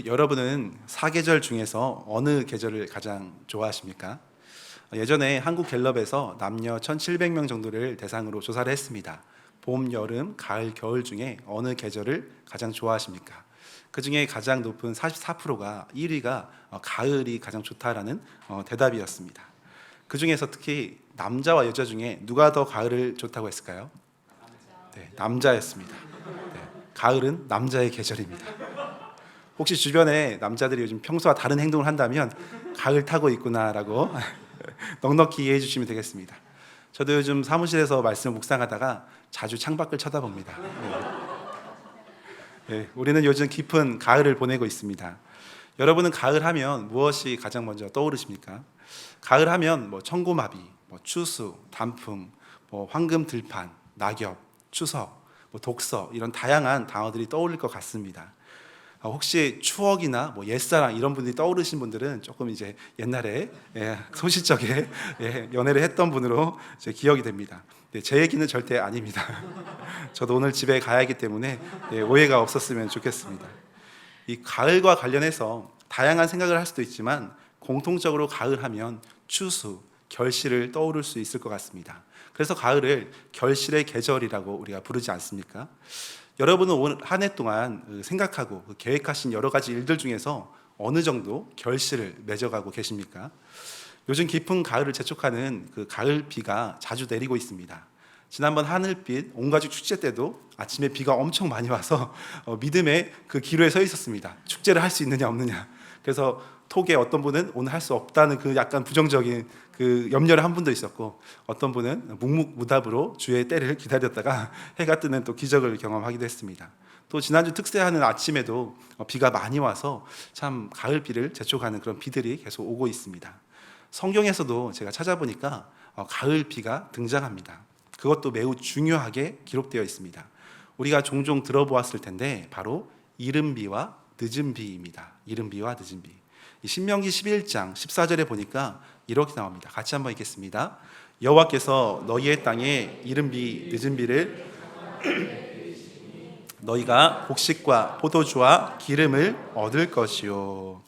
여러분은 사계절 중에서 어느 계절을 가장 좋아하십니까? 예전에 한국갤럽에서 남녀 1,700명 정도를 대상으로 조사를 했습니다. 봄, 여름, 가을, 겨울 중에 어느 계절을 가장 좋아하십니까? 그 중에 가장 높은 44%가 1위가 가을이 가장 좋다라는 대답이었습니다. 그 중에서 특히 남자와 여자 중에 누가 더 가을을 좋다고 했을까요? 네, 남자였습니다. 네, 가을은 남자의 계절입니다. 혹시 주변에 남자들이 요즘 평소와 다른 행동을 한다면 가을 타고 있구나라고 넉넉히 이해해 주시면 되겠습니다. 저도 요즘 사무실에서 말씀을 묵상하다가 자주 창밖을 쳐다봅니다. 네, 우리는 요즘 깊은 가을을 보내고 있습니다. 여러분은 가을 하면 무엇이 가장 먼저 떠오르십니까? 가을 하면 청고마비, 추수, 단풍, 황금 들판, 낙엽, 추석, 독서 이런 다양한 단어들이 떠오를 것 같습니다. 혹시 추억이나 옛사랑 이런 분들이 떠오르신 분들은 조금 이제 옛날에 소시적에 연애를 했던 분으로 이제 기억이 됩니다. 제 얘기는 절대 아닙니다. 저도 오늘 집에 가야 하기 때문에 오해가 없었으면 좋겠습니다. 이 가을과 관련해서 다양한 생각을 할 수도 있지만 공통적으로 가을 하면 추수, 결실을 떠오를 수 있을 것 같습니다. 그래서 가을을 결실의 계절이라고 우리가 부르지 않습니까? 여러분은 올 한 해 동안 생각하고 계획하신 여러 가지 일들 중에서 어느 정도 결실을 맺어가고 계십니까? 요즘 깊은 가을을 재촉하는 그 가을 비가 자주 내리고 있습니다. 지난번 하늘빛 온가족 축제 때도 아침에 비가 엄청 많이 와서 믿음의 그 기로에 서 있었습니다. 축제를 할 수 있느냐 없느냐. 그래서 톡에 어떤 분은 오늘 할 수 없다는 그 약간 부정적인 그 염려를 한 분도 있었고, 어떤 분은 묵묵무답으로 주의 때를 기다렸다가 해가 뜨는 또 기적을 경험하기도 했습니다. 또 지난주 특세하는 아침에도 비가 많이 와서 참 가을 비를 재촉하는 그런 비들이 계속 오고 있습니다. 성경에서도 제가 찾아보니까 가을 비가 등장합니다. 그것도 매우 중요하게 기록되어 있습니다. 우리가 종종 들어보았을 텐데 바로 이른 비와 늦은 비입니다. 이른 비와 늦은 비. 신명기 11장 14절에 보니까 이렇게 나옵니다. 같이 한번 읽겠습니다. 여호와께서 너희의 땅에 이른 비 늦은 비를 너희가 곡식과 포도주와 기름을 얻을 것이요.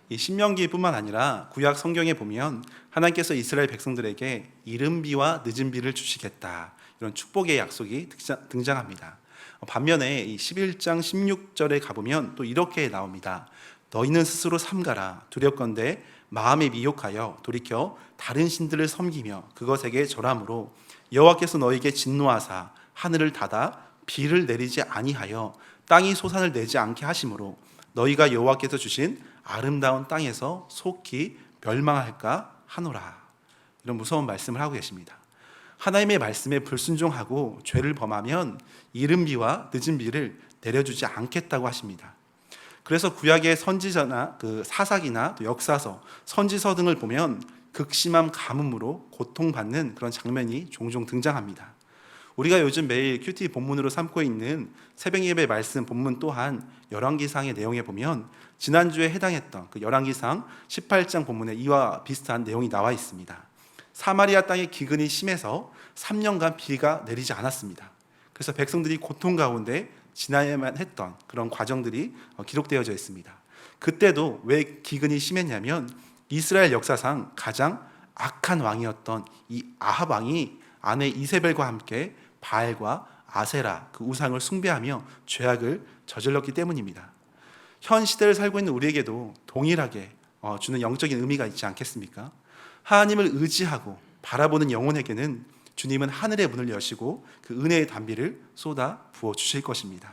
이 신명기뿐만 아니라 구약 성경에 보면 하나님께서 이스라엘 백성들에게 이른 비와 늦은 비를 주시겠다, 이런 축복의 약속이 등장합니다. 반면에 이 11장 16절에 가보면 또 이렇게 나옵니다. 너희는 스스로 삼가라. 두렵건대 마음에 미혹하여 돌이켜 다른 신들을 섬기며 그것에게 절함으로 여호와께서 너희에게 진노하사 하늘을 닫아 비를 내리지 아니하여 땅이 소산을 내지 않게 하심으로 너희가 여호와께서 주신 아름다운 땅에서 속히 멸망할까 하노라. 이런 무서운 말씀을 하고 계십니다. 하나님의 말씀에 불순종하고 죄를 범하면 이른 비와 늦은 비를 내려주지 않겠다고 하십니다. 그래서 구약의 선지자나 그 사사기나 또 역사서, 선지서 등을 보면 극심한 가뭄으로 고통받는 그런 장면이 종종 등장합니다. 우리가 요즘 매일 큐티 본문으로 삼고 있는 새벽 예배 말씀 본문 또한 열왕기상의 내용에 보면 지난주에 해당했던 그 열왕기상 18장 본문에 이와 비슷한 내용이 나와 있습니다. 사마리아 땅의 기근이 심해서 3년간 비가 내리지 않았습니다. 그래서 백성들이 고통 가운데 지나야만 했던 그런 과정들이 기록되어져 있습니다. 그때도 왜 기근이 심했냐면 이스라엘 역사상 가장 악한 왕이었던 이 아합 왕이 아내 이세벨과 함께 바알과 아세라 그 우상을 숭배하며 죄악을 저질렀기 때문입니다. 현 시대를 살고 있는 우리에게도 동일하게 주는 영적인 의미가 있지 않겠습니까? 하나님을 의지하고 바라보는 영혼에게는 주님은 하늘의 문을 여시고 그 은혜의 단비를 쏟아 부어 주실 것입니다.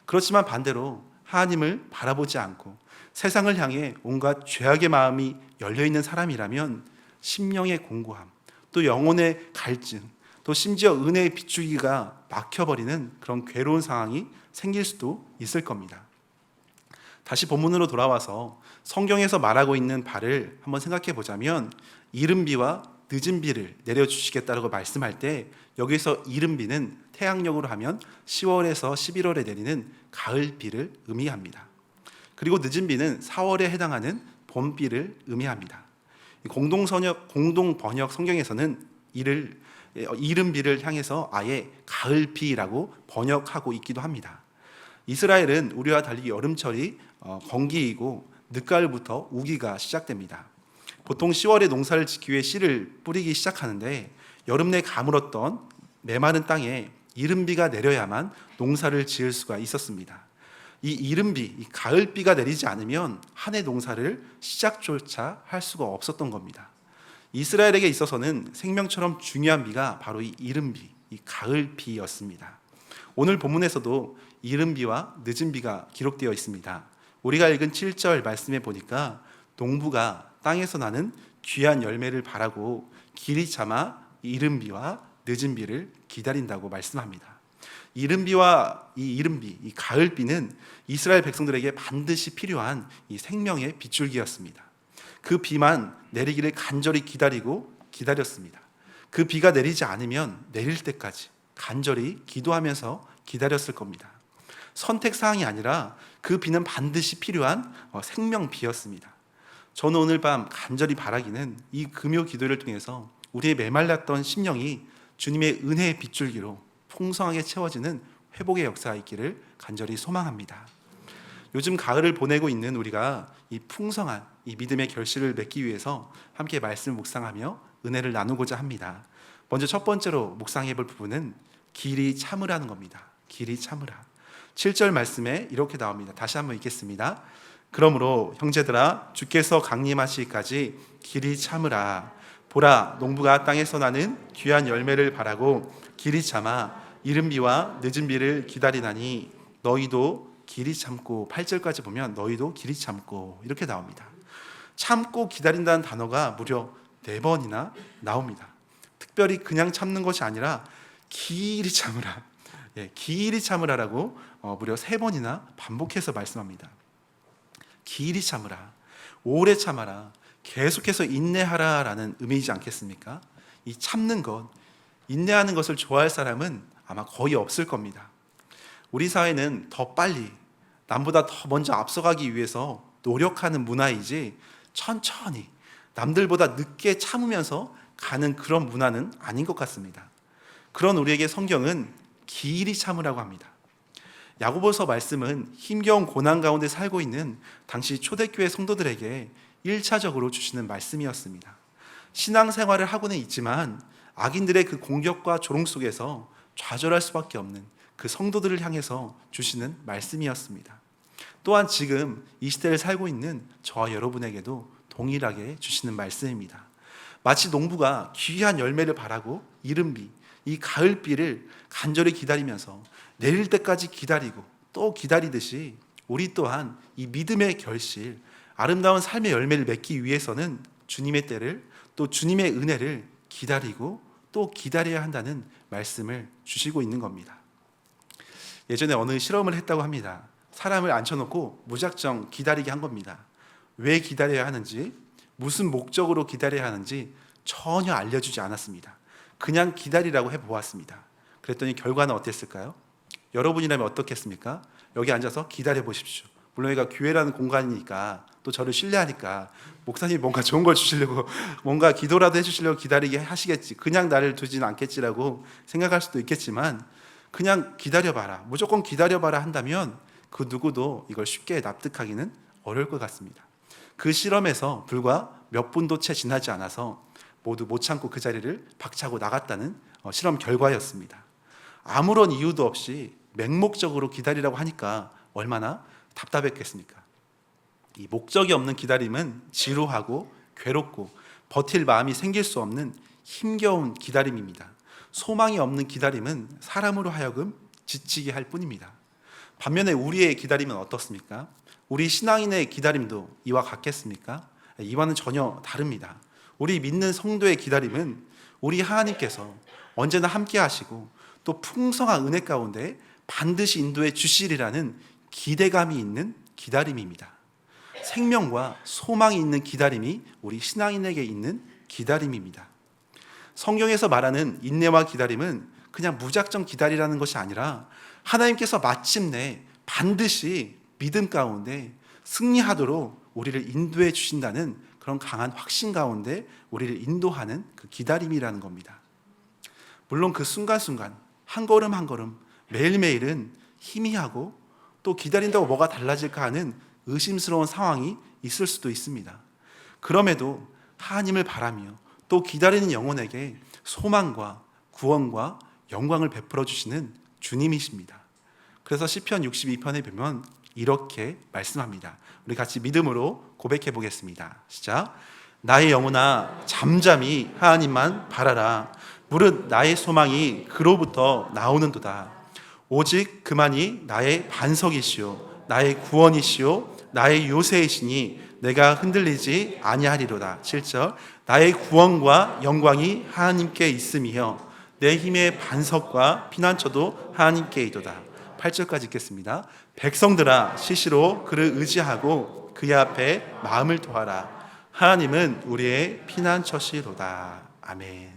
그렇지만 반대로 하나님을 바라보지 않고 세상을 향해 온갖 죄악의 마음이 열려있는 사람이라면 심령의 공고함, 또 영혼의 갈증, 또 심지어 은혜의 비추기가 막혀버리는 그런 괴로운 상황이 생길 수도 있을 겁니다. 다시 본문으로 돌아와서 성경에서 말하고 있는 바를 한번 생각해 보자면 이른 비와 늦은 비를 내려주시겠다라고 말씀할 때 여기서 이른 비는 태양력으로 하면 10월에서 11월에 내리는 가을 비를 의미합니다. 그리고 늦은 비는 4월에 해당하는 봄 비를 의미합니다. 공동 번역 성경에서는 이른 비를 향해서 아예 가을 비라고 번역하고 있기도 합니다. 이스라엘은 우리와 달리 여름철이 건기이고 늦가을부터 우기가 시작됩니다. 보통 10월에 농사를 짓기 위해 씨를 뿌리기 시작하는데 여름 내 가물었던 메마른 땅에 이른비가 내려야만 농사를 지을 수가 있었습니다. 이 이른비, 이 가을비가 내리지 않으면 한 해 농사를 시작조차 할 수가 없었던 겁니다. 이스라엘에게 있어서는 생명처럼 중요한 비가 바로 이 이른비, 이 가을비였습니다. 오늘 본문에서도 이른비와 늦은비가 기록되어 있습니다. 우리가 읽은 7절 말씀에 보니까 농부가 땅에서 나는 귀한 열매를 바라고 길이 참아 이른비와 늦은비를 기다린다고 말씀합니다. 이른비와 이 이른비, 이 가을비는 이스라엘 백성들에게 반드시 필요한 이 생명의 빗줄기였습니다. 그 비만 내리기를 간절히 기다렸습니다. 그 비가 내리지 않으면 내릴 때까지 간절히 기도하면서 기다렸을 겁니다. 선택사항이 아니라 그 비는 반드시 필요한 생명비였습니다. 저는 오늘 밤 간절히 바라기는 이 금요 기도를 통해서 우리의 메말랐던 심령이 주님의 은혜의 빗줄기로 풍성하게 채워지는 회복의 역사가 있기를 간절히 소망합니다. 요즘 가을을 보내고 있는 우리가 이 풍성한 이 믿음의 결실을 맺기 위해서 함께 말씀을 묵상하며 은혜를 나누고자 합니다. 먼저 첫 번째로 묵상해 볼 부분은 길이 참으라는 겁니다. 길이 참으라. 7절 말씀에 이렇게 나옵니다. 다시 한번 읽겠습니다. 그러므로 형제들아 주께서 강림하시기까지 길이 참으라. 보라 농부가 땅에서 나는 귀한 열매를 바라고 길이 참아 이른비와 늦은비를 기다리나니 너희도 길이 참고 8절까지 보면 너희도 길이 참고 이렇게 나옵니다. 참고 기다린다는 단어가 무려 4번이나 나옵니다. 특별히 그냥 참는 것이 아니라 길이 참으라. 길이 참으라라고 무려 3번이나 반복해서 말씀합니다. 길이 참으라, 오래 참아라, 계속해서 인내하라라는 의미이지 않겠습니까? 이 참는 것, 인내하는 것을 좋아할 사람은 아마 거의 없을 겁니다. 우리 사회는 더 빨리, 남보다 더 먼저 앞서가기 위해서 노력하는 문화이지 천천히 남들보다 늦게 참으면서 가는 그런 문화는 아닌 것 같습니다. 그런 우리에게 성경은 길이 참으라고 합니다. 야고보서 말씀은 힘겨운 고난 가운데 살고 있는 당시 초대교회 성도들에게 1차적으로 주시는 말씀이었습니다. 신앙생활을 하고는 있지만 악인들의 그 공격과 조롱 속에서 좌절할 수밖에 없는 그 성도들을 향해서 주시는 말씀이었습니다. 또한 지금 이 시대를 살고 있는 저와 여러분에게도 동일하게 주시는 말씀입니다. 마치 농부가 귀한 열매를 바라고 이른비, 이 가을비를 간절히 기다리면서 내릴 때까지 기다리고 또 기다리듯이 우리 또한 이 믿음의 결실, 아름다운 삶의 열매를 맺기 위해서는 주님의 때를 또 주님의 은혜를 기다리고 또 기다려야 한다는 말씀을 주시고 있는 겁니다. 예전에 어느 실험을 했다고 합니다. 사람을 앉혀놓고 무작정 기다리게 한 겁니다. 왜 기다려야 하는지, 무슨 목적으로 기다려야 하는지 전혀 알려주지 않았습니다. 그냥 기다리라고 해보았습니다. 그랬더니 결과는 어땠을까요? 여러분이라면 어떻겠습니까? 여기 앉아서 기다려 보십시오. 물론 여기가 교회라는 공간이니까 또 저를 신뢰하니까 목사님이 뭔가 좋은 걸 주시려고 뭔가 기도라도 해주시려고 기다리게 하시겠지, 그냥 나를 두지는 않겠지라고 생각할 수도 있겠지만 그냥 기다려봐라, 무조건 기다려봐라 한다면 그 누구도 이걸 쉽게 납득하기는 어려울 것 같습니다. 그 실험에서 불과 몇 분도 채 지나지 않아서 모두 못 참고 그 자리를 박차고 나갔다는 실험 결과였습니다. 아무런 이유도 없이 맹목적으로 기다리라고 하니까 얼마나 답답했겠습니까? 이 목적이 없는 기다림은 지루하고 괴롭고 버틸 마음이 생길 수 없는 힘겨운 기다림입니다. 소망이 없는 기다림은 사람으로 하여금 지치게 할 뿐입니다. 반면에 우리의 기다림은 어떻습니까? 우리 신앙인의 기다림도 이와 같겠습니까? 이와는 전혀 다릅니다. 우리 믿는 성도의 기다림은 우리 하나님께서 언제나 함께 하시고 또 풍성한 은혜 가운데 반드시 인도해 주시리라는 기대감이 있는 기다림입니다. 생명과 소망이 있는 기다림이 우리 신앙인에게 있는 기다림입니다. 성경에서 말하는 인내와 기다림은 그냥 무작정 기다리라는 것이 아니라 하나님께서 마침내 반드시 믿음 가운데 승리하도록 우리를 인도해 주신다는 그런 강한 확신 가운데 우리를 인도하는 그 기다림이라는 겁니다. 물론 그 순간순간 한 걸음 한 걸음 매일매일은 희미하고 또 기다린다고 뭐가 달라질까 하는 의심스러운 상황이 있을 수도 있습니다. 그럼에도 하나님을 바라며 또 기다리는 영혼에게 소망과 구원과 영광을 베풀어 주시는 주님이십니다. 그래서 시편 62편에 보면 이렇게 말씀합니다. 우리 같이 믿음으로 고백해 보겠습니다. 시작. 나의 영혼아 잠잠히 하나님만 바라라. 무릇 나의 소망이 그로부터 나오는도다. 오직 그만이 나의 반석이시요 나의 구원이시요 나의 요새이시니 내가 흔들리지 아니하리로다. 7절. 나의 구원과 영광이 하나님께 있음이여 내 힘의 반석과 피난처도 하나님께 이도다. 8절까지 읽겠습니다. 백성들아 시시로 그를 의지하고 그의 앞에 마음을 토하라. 하나님은 우리의 피난처시로다. 아멘.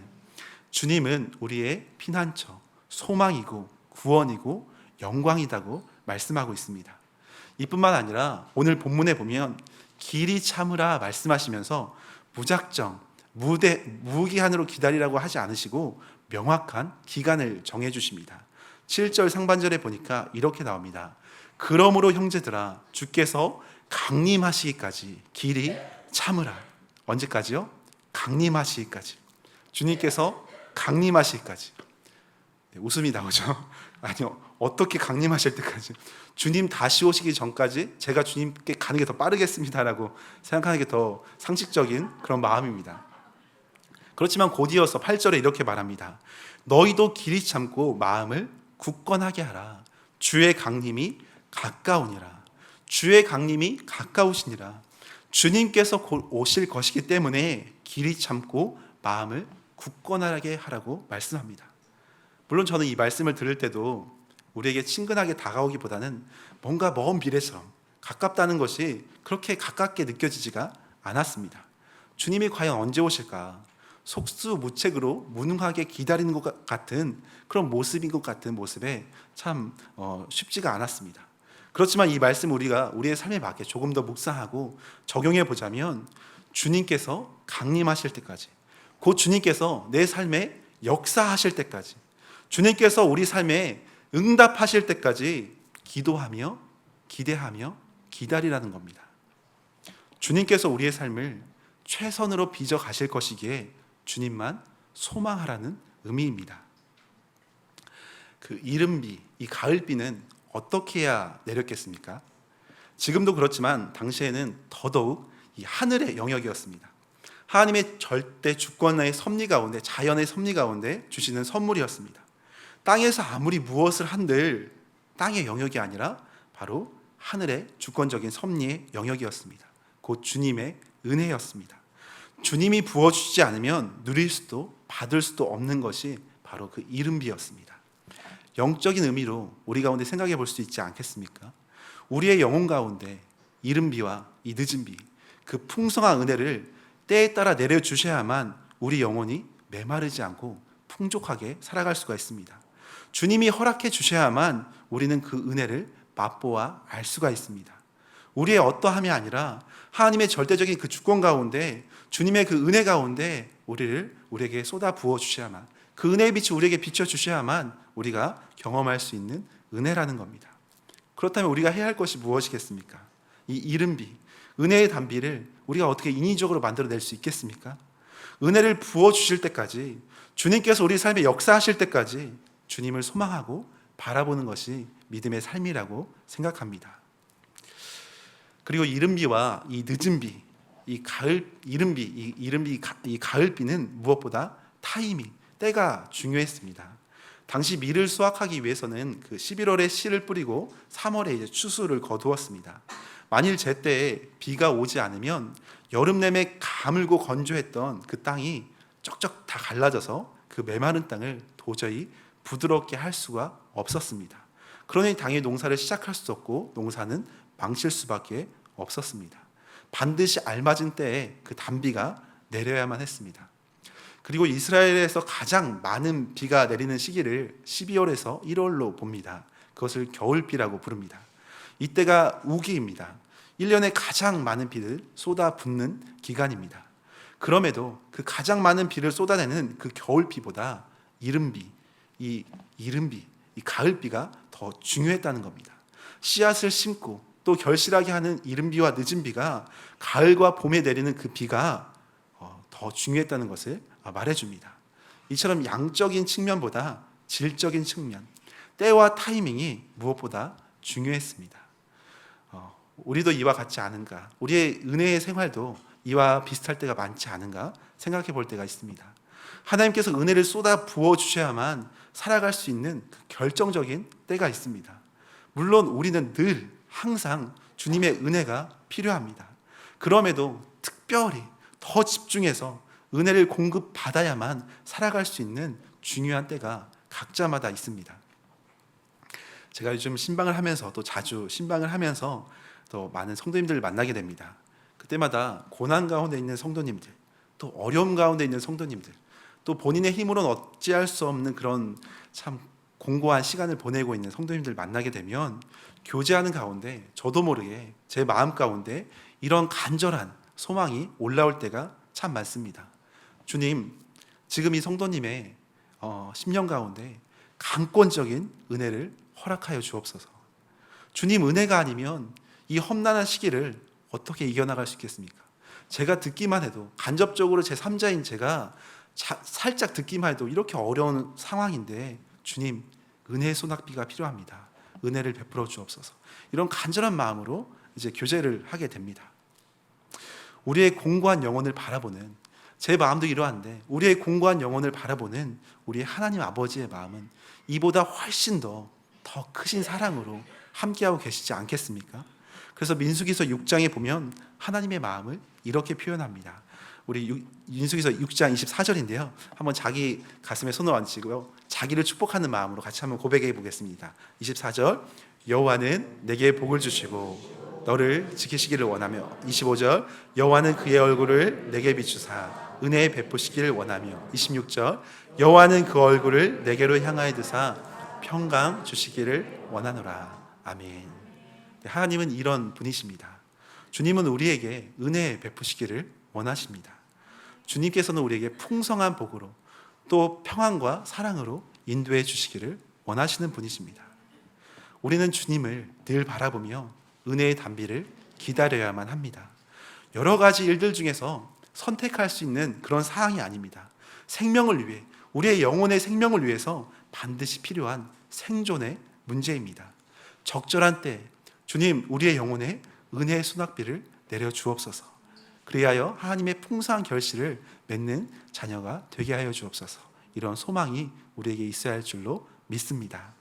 주님은 우리의 피난처, 소망이고 구원이고 영광이다고 말씀하고 있습니다. 이뿐만 아니라 오늘 본문에 보면 길이 참으라 말씀하시면서 무작정 무기한으로 기다리라고 하지 않으시고 명확한 기간을 정해 주십니다. 7절 상반절에 보니까 이렇게 나옵니다. 그러므로 형제들아 주께서 강림하시기까지 길이 참으라. 언제까지요? 강림하시기까지. 주님께서 강림하시기까지. 웃음이 나오죠. 아니요, 어떻게 강림하실 때까지? 주님 다시 오시기 전까지 제가 주님께 가는 게 더 빠르겠습니다라고 생각하는 게 더 상식적인 그런 마음입니다. 그렇지만 곧이어서 8절에 이렇게 말합니다. 너희도 길이 참고 마음을 굳건하게 하라. 주의 강림이 가까우니라. 주의 강림이 가까우시니라. 주님께서 곧 오실 것이기 때문에 길이 참고 마음을 굳건하게 하라고 말씀합니다. 물론 저는 이 말씀을 들을 때도 우리에게 친근하게 다가오기보다는 뭔가 먼 미래처럼 가깝다는 것이 그렇게 가깝게 느껴지지가 않았습니다. 주님이 과연 언제 오실까? 속수무책으로 무능하게 기다리는 것 같은 그런 모습인 것 같은 모습에 참 쉽지가 않았습니다. 그렇지만 이 말씀 우리가 우리의 삶에 맞게 조금 더 묵상하고 적용해 보자면 주님께서 강림하실 때까지, 곧 주님께서 내 삶에 역사하실 때까지, 주님께서 우리 삶에 응답하실 때까지 기도하며 기대하며 기다리라는 겁니다. 주님께서 우리의 삶을 최선으로 빚어 가실 것이기에 주님만 소망하라는 의미입니다. 그 이른비, 이 가을비는 어떻게 해야 내렸겠습니까? 지금도 그렇지만 당시에는 더더욱 이 하늘의 영역이었습니다. 하나님의 절대 주권의 섭리 가운데, 자연의 섭리 가운데 주시는 선물이었습니다. 땅에서 아무리 무엇을 한들 땅의 영역이 아니라 바로 하늘의 주권적인 섭리의 영역이었습니다. 곧 주님의 은혜였습니다. 주님이 부어주시지 않으면 누릴 수도 받을 수도 없는 것이 바로 그 이른비였습니다. 영적인 의미로 우리 가운데 생각해 볼 수 있지 않겠습니까? 우리의 영혼 가운데 이른비와 이 늦은비, 그 풍성한 은혜를 때에 따라 내려주셔야만 우리 영혼이 메마르지 않고 풍족하게 살아갈 수가 있습니다. 주님이 허락해 주셔야만 우리는 그 은혜를 맛보아 알 수가 있습니다. 우리의 어떠함이 아니라 하나님의 절대적인 그 주권 가운데, 주님의 그 은혜 가운데 우리에게 쏟아 부어 주셔야만, 그 은혜의 빛이 우리에게 비춰 주셔야만 우리가 경험할 수 있는 은혜라는 겁니다. 그렇다면 우리가 해야 할 것이 무엇이겠습니까? 이 이른비, 은혜의 단비를 우리가 어떻게 인위적으로 만들어낼 수 있겠습니까? 은혜를 부어 주실 때까지, 주님께서 우리 삶에 역사하실 때까지 주님을 소망하고 바라보는 것이 믿음의 삶이라고 생각합니다. 그리고 이른비와 이 늦은비, 이 가을비는 무엇보다 타이밍, 때가 중요했습니다. 당시 밀을 수확하기 위해서는 그 11월에 씨를 뿌리고 3월에 이제 추수를 거두었습니다. 만일 제때에 비가 오지 않으면 여름 내내 가물고 건조했던 그 땅이 쩍쩍 다 갈라져서 그 메마른 땅을 도저히 부드럽게 할 수가 없었습니다. 그러니 당연히 농사를 시작할 수 없고 농사는 망칠 수밖에 없었습니다. 반드시 알맞은 때에 그 단비가 내려야만 했습니다. 그리고 이스라엘에서 가장 많은 비가 내리는 시기를 12월에서 1월로 봅니다. 그것을 겨울비라고 부릅니다. 이때가 우기입니다. 1년에 가장 많은 비를 쏟아붓는 기간입니다. 그럼에도 그 가장 많은 비를 쏟아내는 그 겨울비보다 이른비, 이 가을비가 더 중요했다는 겁니다. 씨앗을 심고 또 결실하게 하는 이른 비와 늦은 비가 가을과 봄에 내리는 그 비가 더 중요했다는 것을 말해줍니다. 이처럼 양적인 측면보다 질적인 측면, 때와 타이밍이 무엇보다 중요했습니다. 우리도 이와 같지 않은가? 우리의 은혜의 생활도 이와 비슷할 때가 많지 않은가 생각해 볼 때가 있습니다. 하나님께서 은혜를 쏟아 부어 주셔야만 살아갈 수 있는 그 결정적인 때가 있습니다. 물론 우리는 늘 항상 주님의 은혜가 필요합니다. 그럼에도 특별히 더 집중해서 은혜를 공급받아야만 살아갈 수 있는 중요한 때가 각자마다 있습니다. 제가 요즘 신방을 하면서 또 자주 신방을 하면서 또 많은 성도님들을 만나게 됩니다. 그때마다 고난 가운데 있는 성도님들, 또 어려움 가운데 있는 성도님들, 또 본인의 힘으로는 어찌할 수 없는 그런 참 공고한 시간을 보내고 있는 성도님들 만나게 되면 교제하는 가운데 저도 모르게 제 마음 가운데 이런 간절한 소망이 올라올 때가 참 많습니다. 주님, 지금 이 성도님의 심령 가운데 강권적인 은혜를 허락하여 주옵소서. 주님, 은혜가 아니면 이 험난한 시기를 어떻게 이겨나갈 수 있겠습니까? 제가 듣기만 해도 간접적으로 제 3자인 제가 살짝 듣기만 해도 이렇게 어려운 상황인데 주님, 은혜의 소낙비가 필요합니다. 은혜를 베풀어 주옵소서. 이런 간절한 마음으로 이제 교제를 하게 됩니다. 우리의 공고한 영혼을 바라보는, 제 마음도 이러한데 우리의 공고한 영혼을 바라보는 우리 하나님 아버지의 마음은 이보다 훨씬 더 크신 사랑으로 함께하고 계시지 않겠습니까? 그래서 민수기서 6장에 보면 하나님의 마음을 이렇게 표현합니다. 우리 민수기서 6장 24절인데요. 한번 자기 가슴에 손을 얹히고요. 자기를 축복하는 마음으로 같이 한번 고백해 보겠습니다. 24절, 여호와는 내게 복을 주시고 너를 지키시기를 원하며, 25절, 여호와는 그의 얼굴을 내게 비추사 은혜 베푸시기를 원하며, 26절, 여호와는 그 얼굴을 내게로 향하여 드사 평강 주시기를 원하노라. 아멘. 하나님은 이런 분이십니다. 주님은 우리에게 은혜 베푸시기를 원하십니다. 주님께서는 우리에게 풍성한 복으로 또 평안과 사랑으로 인도해 주시기를 원하시는 분이십니다. 우리는 주님을 늘 바라보며 은혜의 단비를 기다려야만 합니다. 여러 가지 일들 중에서 선택할 수 있는 그런 사항이 아닙니다. 생명을 위해, 우리의 영혼의 생명을 위해서 반드시 필요한 생존의 문제입니다. 적절한 때 주님, 우리의 영혼에 은혜의 수낙비를 내려 주옵소서. 그리하여 하나님의 풍성한 결실을 맺는 자녀가 되게 하여 주옵소서. 이런 소망이 우리에게 있어야 할 줄로 믿습니다.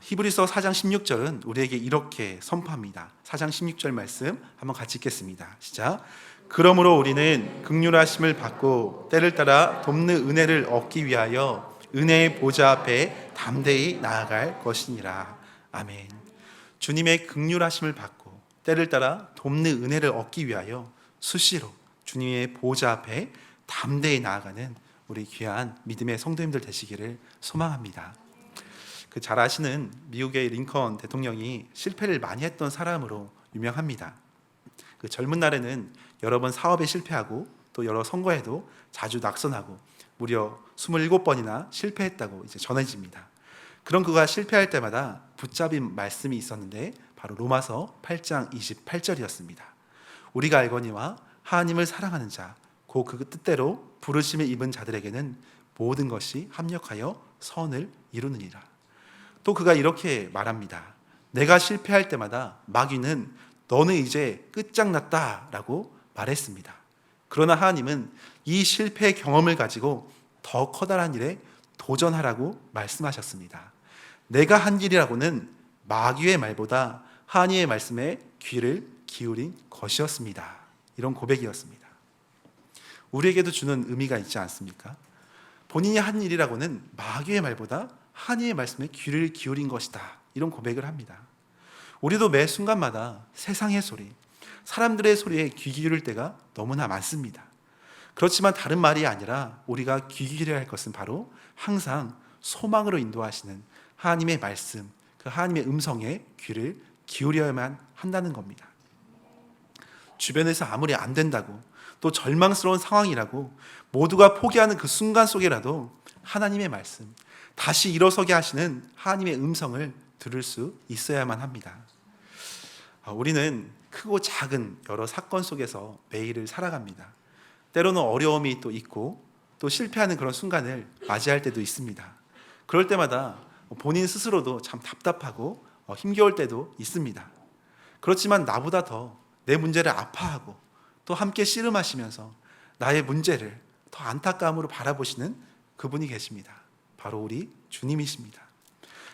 히브리서 4장 16절은 우리에게 이렇게 선포합니다. 4장 16절 말씀 한번 같이 읽겠습니다. 시작. 그러므로 우리는 긍휼하심을 받고 때를 따라 돕는 은혜를 얻기 위하여 은혜의 보좌 앞에 담대히 나아갈 것이니라. 아멘. 주님의 긍휼하심을 받고 때를 따라 돕는 은혜를 얻기 위하여 수시로 주님의 보좌 앞에 담대히 나아가는 우리 귀한 믿음의 성도님들 되시기를 소망합니다. 잘 아시는 미국의 링컨 대통령이 실패를 많이 했던 사람으로 유명합니다. 젊은 날에는 여러 번 사업에 실패하고 또 여러 선거에도 자주 낙선하고 무려 27번이나 실패했다고 이제 전해집니다. 그런 그가 실패할 때마다 붙잡은 말씀이 있었는데 바로 로마서 8장 28절이었습니다. 우리가 알거니와 하나님을 사랑하는 자, 곧 그 뜻대로 부르심을 입은 자들에게는 모든 것이 합력하여 선을 이루느니라. 또 그가 이렇게 말합니다. 내가 실패할 때마다 마귀는 너는 이제 끝장났다 라고 말했습니다. 그러나 하나님은 이 실패의 경험을 가지고 더 커다란 일에 도전하라고 말씀하셨습니다. 내가 한 일이라고는 마귀의 말보다 하나님의 말씀에 귀를 기울인 것이었습니다. 이런 고백이었습니다. 우리에게도 주는 의미가 있지 않습니까? 본인이 한 일이라고는 마귀의 말보다 하나님의 말씀에 귀를 기울인 것이다. 이런 고백을 합니다. 우리도 매 순간마다 세상의 소리, 사람들의 소리에 귀 기울일 때가 너무나 많습니다. 그렇지만 다른 말이 아니라 우리가 귀 기울여야 할 것은 바로 항상 소망으로 인도하시는 하나님의 말씀, 그 하나님의 음성에 귀를 기울여야만 한다는 겁니다. 주변에서 아무리 안 된다고 또 절망스러운 상황이라고 모두가 포기하는 그 순간 속에라도 하나님의 말씀, 다시 일어서게 하시는 하나님의 음성을 들을 수 있어야만 합니다. 우리는 크고 작은 여러 사건 속에서 매일을 살아갑니다. 때로는 어려움이 또 있고 또 실패하는 그런 순간을 맞이할 때도 있습니다. 그럴 때마다 본인 스스로도 참 답답하고 힘겨울 때도 있습니다. 그렇지만 나보다 더 내 문제를 아파하고 또 함께 씨름하시면서 나의 문제를 더 안타까움으로 바라보시는 그분이 계십니다. 바로 우리 주님이십니다.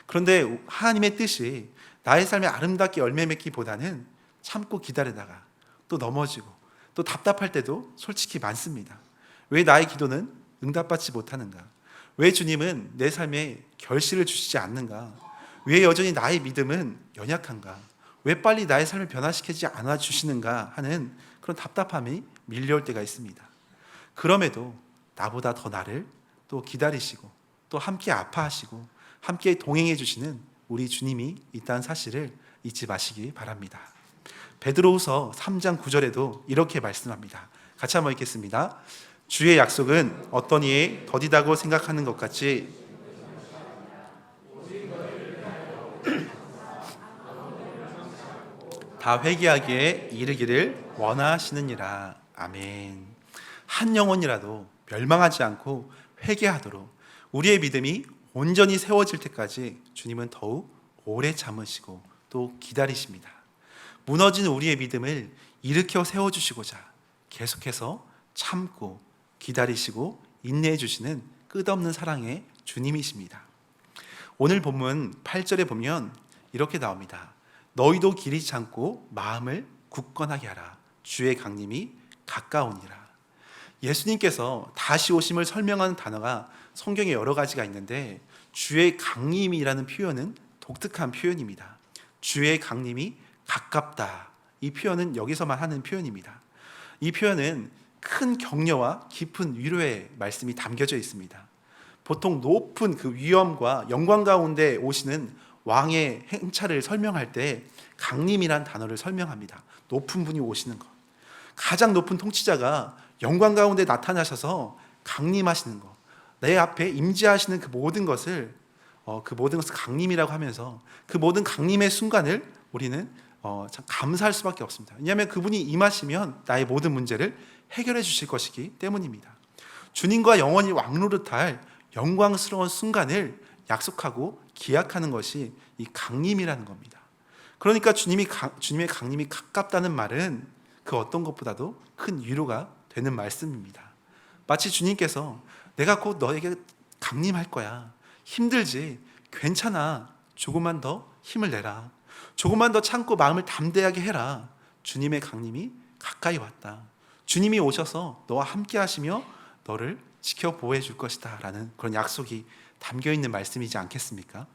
그런데 하나님의 뜻이 나의 삶에 아름답게 열매 맺기보다는 참고 기다리다가 또 넘어지고 또 답답할 때도 솔직히 많습니다. 왜 나의 기도는 응답받지 못하는가? 왜 주님은 내 삶에 결실을 주시지 않는가? 왜 여전히 나의 믿음은 연약한가? 왜 빨리 나의 삶을 변화시키지 않아 주시는가 하는 그런 답답함이 밀려올 때가 있습니다. 그럼에도 나보다 더 나를 또 기다리시고 또 함께 아파하시고 함께 동행해 주시는 우리 주님이 있다는 사실을 잊지 마시기 바랍니다. 베드로후서 3장 9절에도 이렇게 말씀합니다. 같이 한번 읽겠습니다. 주의 약속은 어떤 이에 더디다고 생각하는 것 같이 다 회개하기에 이르기를 원하시느니라. 아멘. 한 영혼이라도 멸망하지 않고 회개하도록 우리의 믿음이 온전히 세워질 때까지 주님은 더욱 오래 참으시고 또 기다리십니다. 무너진 우리의 믿음을 일으켜 세워주시고자 계속해서 참고 기다리시고 인내해 주시는 끝없는 사랑의 주님이십니다. 오늘 본문 8절에 보면 이렇게 나옵니다. 너희도 길이 참고 마음을 굳건하게 하라. 주의 강림이 가까우니라. 예수님께서 다시 오심을 설명하는 단어가 성경에 여러 가지가 있는데 주의 강림이라는 표현은 독특한 표현입니다. 주의 강림이 가깝다. 이 표현은 여기서만 하는 표현입니다. 이 표현은 큰 격려와 깊은 위로의 말씀이 담겨져 있습니다. 보통 높은 그 위엄과 영광 가운데 오시는 왕의 행차를 설명할 때 강림이란 단어를 설명합니다. 높은 분이 오시는 것. 가장 높은 통치자가 영광 가운데 나타나셔서 강림하시는 것. 내 앞에 임재하시는 그 모든 것을 강림이라고 하면서 그 모든 강림의 순간을 우리는 참 감사할 수밖에 없습니다. 왜냐하면 그분이 임하시면 나의 모든 문제를 해결해 주실 것이기 때문입니다. 주님과 영원히 왕노릇할 영광스러운 순간을 약속하고 기약하는 것이 이 강림이라는 겁니다. 그러니까 주님의 강림이 가깝다는 말은 그 어떤 것보다도 큰 위로가 되는 말씀입니다. 마치 주님께서 내가 곧 너에게 강림할 거야. 힘들지? 괜찮아. 조금만 더 힘을 내라. 조금만 더 참고 마음을 담대하게 해라. 주님의 강림이 가까이 왔다. 주님이 오셔서 너와 함께 하시며 너를 지켜 보호해 줄 것이다 라는 그런 약속이 담겨 있는 말씀이지 않겠습니까?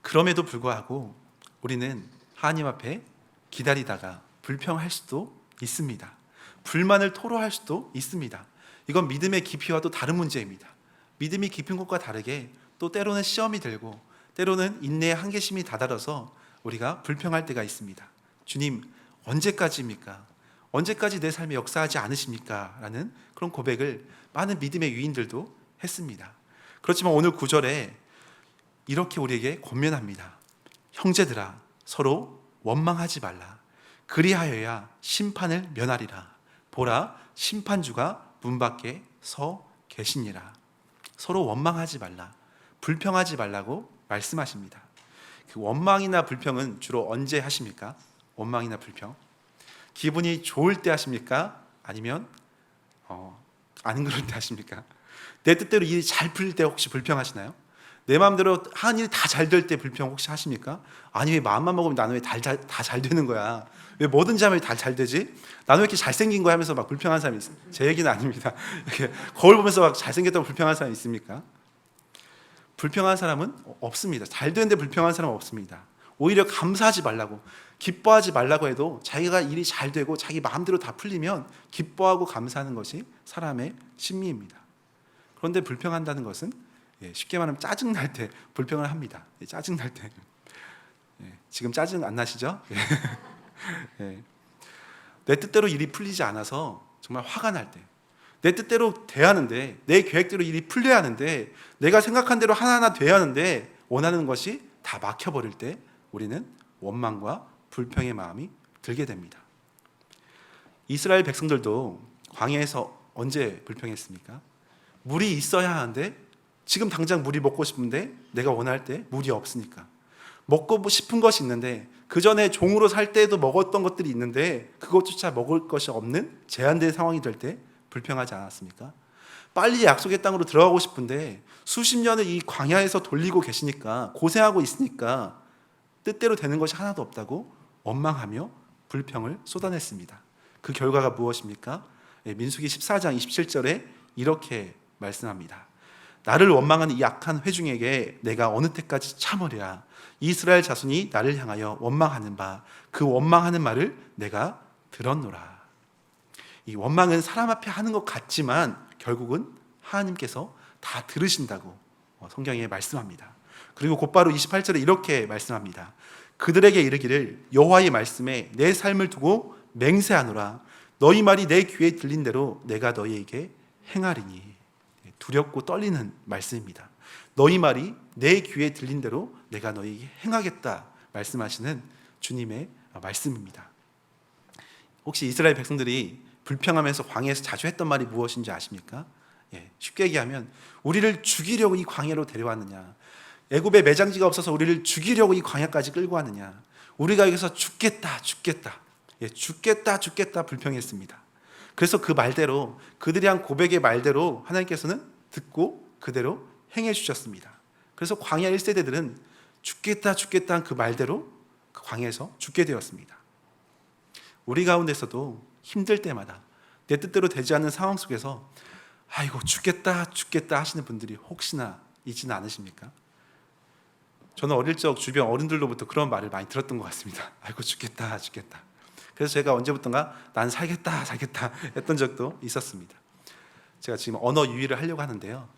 그럼에도 불구하고 우리는 하나님 앞에 기다리다가 불평할 수도 있습니다. 불만을 토로할 수도 있습니다. 이건 믿음의 깊이와도 다른 문제입니다. 믿음이 깊은 것과 다르게 또 때로는 시험이 들고 때로는 인내의 한계심이 다다라서 우리가 불평할 때가 있습니다. 주님, 언제까지입니까? 언제까지 내 삶에 역사하지 않으십니까? 라는 그런 고백을 많은 믿음의 유인들도 했습니다. 그렇지만 오늘 9절에 이렇게 우리에게 권면합니다. 형제들아, 서로 원망하지 말라. 그리하여야 심판을 면하리라. 보라, 심판주가 문 밖에 서 계시니라. 서로 원망하지 말라. 불평하지 말라고 말씀하십니다. 그 원망이나 불평은 주로 언제 하십니까? 원망이나 불평. 기분이 좋을 때 하십니까? 아니면 안 그럴 때 하십니까? 내 뜻대로 일이 잘 풀릴 때 혹시 불평하시나요? 내 마음대로 하는 일이 다 잘 될 때 불평 혹시 하십니까? 아니 왜 마음만 먹으면 나는 왜 다 잘 되는 거야? 왜 뭐든지 하면 다 잘 되지? 나는 왜 이렇게 잘생긴 거야 하면서 막 불평하는 사람이 있어요. 제 얘기는 아닙니다. 이렇게 거울 보면서 막 잘생겼다고 불평하는 사람이 있습니까? 불평하는 사람은 없습니다. 잘 되는데 불평하는 사람은 없습니다. 오히려 감사하지 말라고, 기뻐하지 말라고 해도 자기가 일이 잘 되고 자기 마음대로 다 풀리면 기뻐하고 감사하는 것이 사람의 심리입니다. 그런데 불평한다는 것은 쉽게 말하면 짜증날 때 불평을 합니다. 짜증날 때. 지금 짜증 안 나시죠? 내 뜻대로 일이 풀리지 않아서 정말 화가 날 때, 내 뜻대로 돼야 하는데 내 계획대로 일이 풀려야 하는데 내가 생각한 대로 하나하나 돼야 하는데 원하는 것이 다 막혀버릴 때 우리는 원망과 불평의 마음이 들게 됩니다. 이스라엘 백성들도 광야에서 언제 불평했습니까? 물이 있어야 하는데 지금 당장 물이 먹고 싶은데 내가 원할 때 물이 없으니까. 먹고 싶은 것이 있는데 그 전에 종으로 살 때에도 먹었던 것들이 있는데 그것조차 먹을 것이 없는 제한된 상황이 될 때 불평하지 않았습니까? 빨리 약속의 땅으로 들어가고 싶은데 수십 년을 이 광야에서 돌리고 계시니까, 고생하고 있으니까 뜻대로 되는 것이 하나도 없다고 원망하며 불평을 쏟아냈습니다. 그 결과가 무엇입니까? 민수기 14장 27절에 이렇게 말씀합니다. 나를 원망하는 이 악한 회중에게 내가 어느 때까지 참으랴. 이스라엘 자손이 나를 향하여 원망하는 바 그 원망하는 말을 내가 들었노라. 이 원망은 사람 앞에 하는 것 같지만 결국은 하나님께서 다 들으신다고 성경에 말씀합니다. 그리고 곧바로 28절에 이렇게 말씀합니다. 그들에게 이르기를 여호와의 말씀에 내 삶을 두고 맹세하노라. 너희 말이 내 귀에 들린 대로 내가 너희에게 행하리니. 두렵고 떨리는 말씀입니다. 너희 말이 내 귀에 들린 대로 내가 너희에게 행하겠다 말씀하시는 주님의 말씀입니다. 혹시 이스라엘 백성들이 불평하면서 광야에서 자주 했던 말이 무엇인지 아십니까? 쉽게 얘기하면 우리를 죽이려고 이 광야로 데려왔느냐, 애굽에 매장지가 없어서 우리를 죽이려고 이 광야까지 끌고 왔느냐, 우리가 여기서 죽겠다 불평했습니다. 그래서 그 말대로, 그들이 한 고백의 말대로 하나님께서는 듣고 그대로 행해 주셨습니다. 그래서 광야 1세대들은 죽겠다 한 그 말대로 그 광야에서 죽게 되었습니다. 우리 가운데서도 힘들 때마다 내 뜻대로 되지 않는 상황 속에서 아이고 죽겠다 하시는 분들이 혹시나 있지는 않으십니까? 저는 어릴 적 주변 어른들로부터 그런 말을 많이 들었던 것 같습니다. 아이고 죽겠다. 그래서 제가 언제부턴가 난 살겠다 했던 적도 있었습니다. 제가 지금 언어 유희를 하려고 하는데요.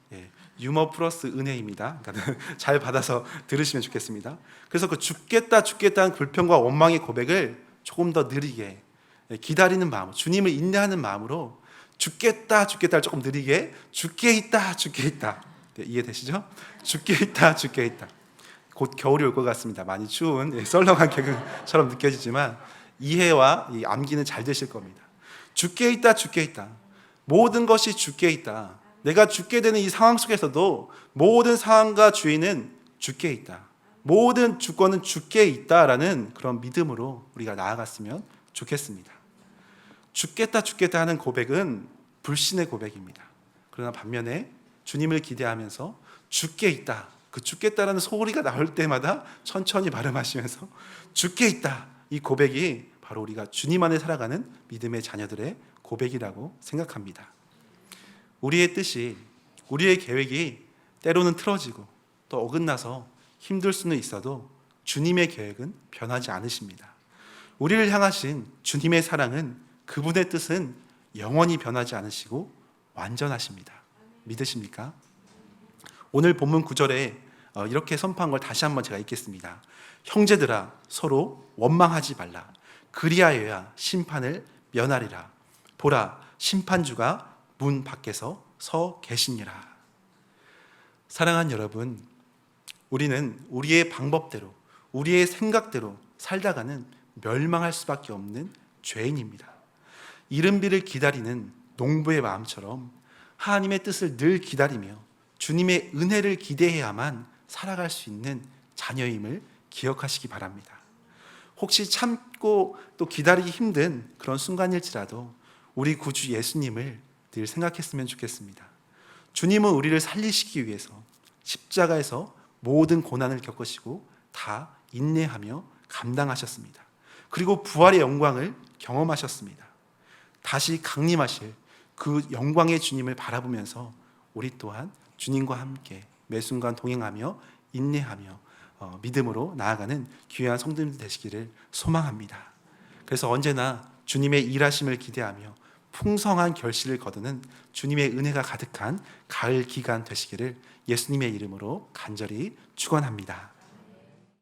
유머 플러스 은혜입니다. 그러니까 잘 받아서 들으시면 좋겠습니다. 그래서 그 죽겠다는 불평과 원망의 고백을 조금 더 느리게 기다리는 마음, 주님을 인내하는 마음으로 죽겠다를 조금 느리게 죽게 있다. 이해되시죠? 죽게 있다. 곧 겨울이 올 것 같습니다. 많이 추운 썰렁한 개그처럼 느껴지지만 이해와 이 암기는 잘 되실 겁니다. 죽게 있다. 모든 것이 죽게 있다. 내가 죽게 되는 이 상황 속에서도 모든 상황과 주인은 죽게 있다. 모든 주권은 죽게 있다라는 그런 믿음으로 우리가 나아갔으면 좋겠습니다. 죽겠다 하는 고백은 불신의 고백입니다. 그러나 반면에 주님을 기대하면서 죽게 있다, 그 죽겠다라는 소리가 나올 때마다 천천히 발음하시면서 죽게 있다, 이 고백이 바로 우리가 주님 안에 살아가는 믿음의 자녀들의 고백이라고 생각합니다. 우리의 뜻이, 우리의 계획이 때로는 틀어지고 또 어긋나서 힘들 수는 있어도 주님의 계획은 변하지 않으십니다. 우리를 향하신 주님의 사랑은, 그분의 뜻은 영원히 변하지 않으시고 완전하십니다. 믿으십니까? 오늘 본문 9절에 이렇게 선포한 걸 다시 한번 제가 읽겠습니다. 형제들아 서로 원망하지 말라. 그리하여야 심판을 면하리라. 보라, 심판주가 문 밖에서 서 계시니라. 사랑하는 여러분, 우리는 우리의 방법대로, 우리의 생각대로 살다가는 멸망할 수밖에 없는 죄인입니다. 이른비를 기다리는 농부의 마음처럼 하나님의 뜻을 늘 기다리며 주님의 은혜를 기대해야만 살아갈 수 있는 자녀임을 기억하시기 바랍니다. 혹시 참고 또 기다리기 힘든 그런 순간일지라도 우리 구주 예수님을 늘 생각했으면 좋겠습니다. 주님은 우리를 살리시기 위해서 십자가에서 모든 고난을 겪으시고 다 인내하며 감당하셨습니다. 그리고 부활의 영광을 경험하셨습니다. 다시 강림하실 그 영광의 주님을 바라보면서 우리 또한 주님과 함께 매 순간 동행하며 인내하며 믿음으로 나아가는 귀한 성도님들 되시기를 소망합니다. 그래서 언제나 주님의 일하심을 기대하며 풍성한 결실을 거두는 주님의 은혜가 가득한 가을 기간 되시기를 예수님의 이름으로 간절히 축원합니다.